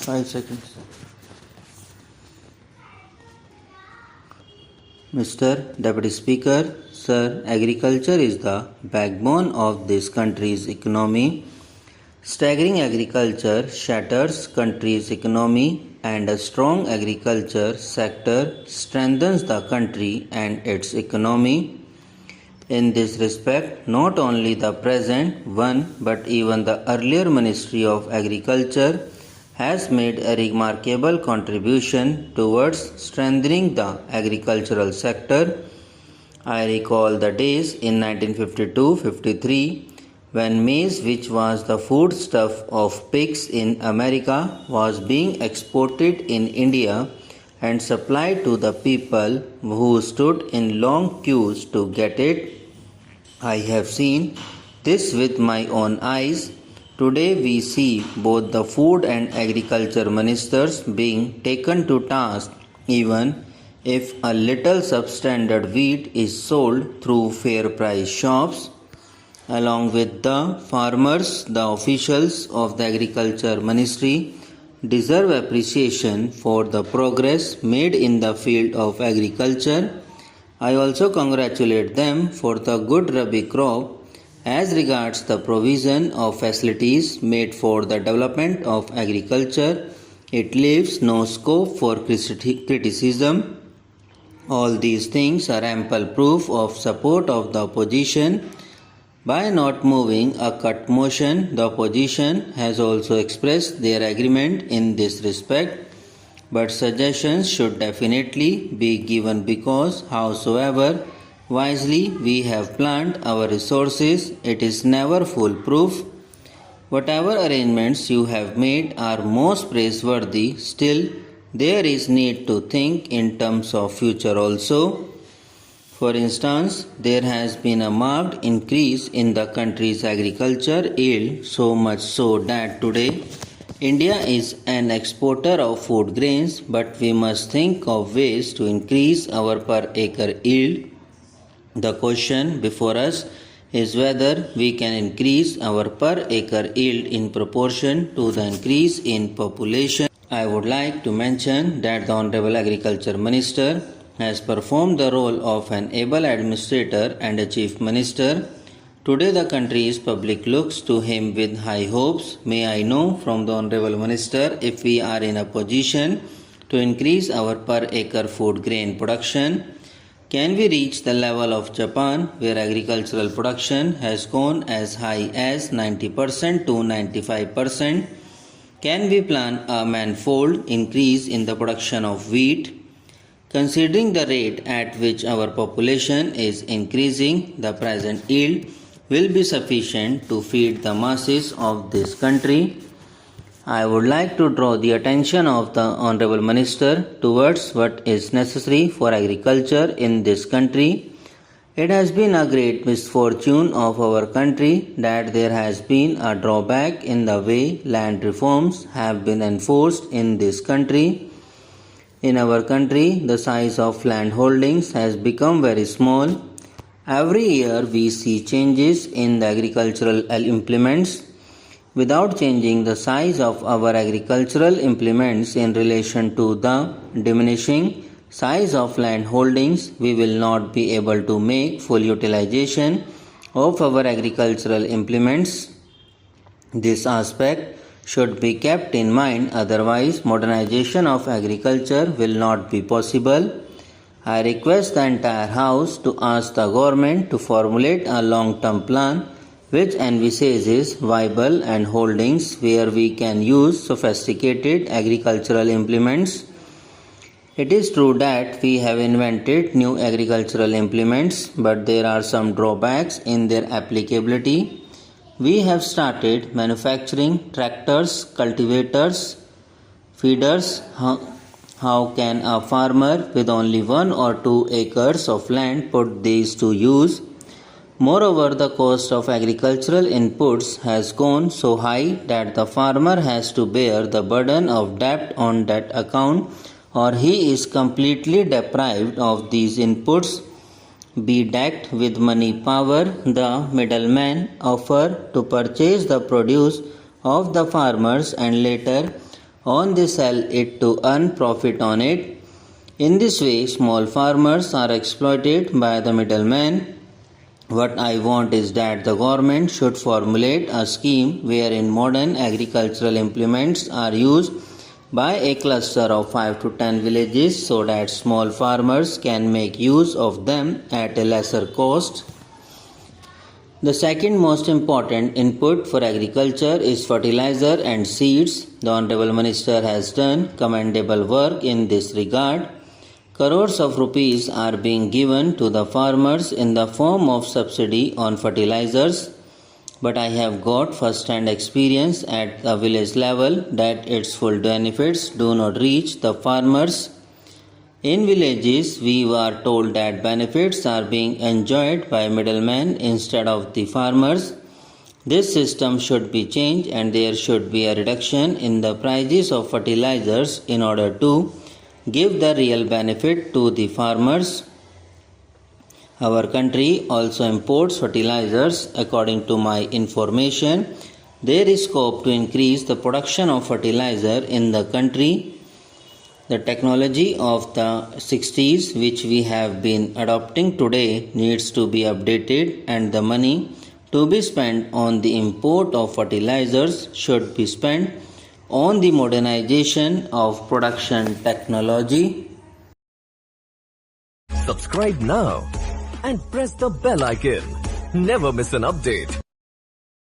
5 seconds. Mr. Deputy Speaker, Sir, agriculture is the backbone of this country's economy. Staggering agriculture shatters country's economy, and a strong agriculture sector strengthens the country and its economy. In this respect, not only the present one but even the earlier Ministry of Agriculture has made a remarkable contribution towards strengthening the agricultural sector. I recall the days in 1952-53 when maize, which was the foodstuff of pigs in America, was being exported in India and supplied to the people who stood in long queues to get it. I have seen this with my own eyes. Today we see both the food and agriculture ministers being taken to task even if a little substandard wheat is sold through fair price shops. Along with the farmers, the officials of the agriculture ministry deserve appreciation for the progress made in the field of agriculture. I also congratulate them for the good Rabi crop. As regards the provision of facilities made for the development of agriculture, it leaves no scope for criticism. All these things are ample proof of support of the opposition. By not moving a cut motion, the opposition has also expressed their agreement in this respect. But suggestions should definitely be given because, howsoever wisely we have planned our resources, it is never foolproof. Whatever arrangements you have made are most praiseworthy, still there is need to think in terms of future also. For instance, there has been a marked increase in the country's agriculture yield, so much so that today India is an exporter of food grains, but we must think of ways to increase our per acre yield. The question before us is whether we can increase our per acre yield in proportion to the increase in population. I would like to mention that the Honorable Agriculture Minister has performed the role of an able administrator and a chief minister. Today the country's public looks to him with high hopes. May I know from the Honorable Minister if we are in a position to increase our per acre food grain production? Can we reach the level of Japan, where agricultural production has gone as high as 90% to 95%? Can we plan a manifold increase in the production of wheat? Considering the rate at which our population is increasing, the present yield will be sufficient to feed the masses of this country. I would like to draw the attention of the Honorable Minister towards what is necessary for agriculture in this country. It has been a great misfortune of our country that there has been a drawback in the way land reforms have been enforced in this country. In our country, the size of land holdings has become very small. Every year we see changes in the agricultural implements. Without changing the size of our agricultural implements in relation to the diminishing size of land holdings, we will not be able to make full utilization of our agricultural implements. This aspect should be kept in mind, otherwise modernization of agriculture will not be possible. I request the entire House to ask the government to formulate a long-term plan which envisages viable and holdings where we can use sophisticated agricultural implements. It is true that we have invented new agricultural implements, but there are some drawbacks in their applicability. We have started manufacturing tractors, cultivators, feeders. How can a farmer with only 1 or 2 acres of land put these to use? Moreover, the cost of agricultural inputs has gone so high that the farmer has to bear the burden of debt on that account, or he is completely deprived of these inputs. Be decked with money power, the middlemen offer to purchase the produce of the farmers and later on they sell it to earn profit on it. In this way, small farmers are exploited by the middleman. What I want is that the government should formulate a scheme wherein modern agricultural implements are used by a cluster of 5 to 10 villages so that small farmers can make use of them at a lesser cost. The second most important input for agriculture is fertilizer and seeds. The Honorable Minister has done commendable work in this regard. Crores of rupees are being given to the farmers in the form of subsidy on fertilizers, but I have got first-hand experience at the village level that its full benefits do not reach the farmers. In villages, we are told that benefits are being enjoyed by middlemen instead of the farmers. This system should be changed and there should be a reduction in the prices of fertilizers in order to give the real benefit to the farmers. Our country also imports fertilizers. According to my information, there is scope to increase the production of fertilizer in the country. The technology of the 60s which we have been adopting today needs to be updated, and the money to be spent on the import of fertilizers should be spent on the modernization of production technology. Subscribe now and press the bell icon. Never miss an update.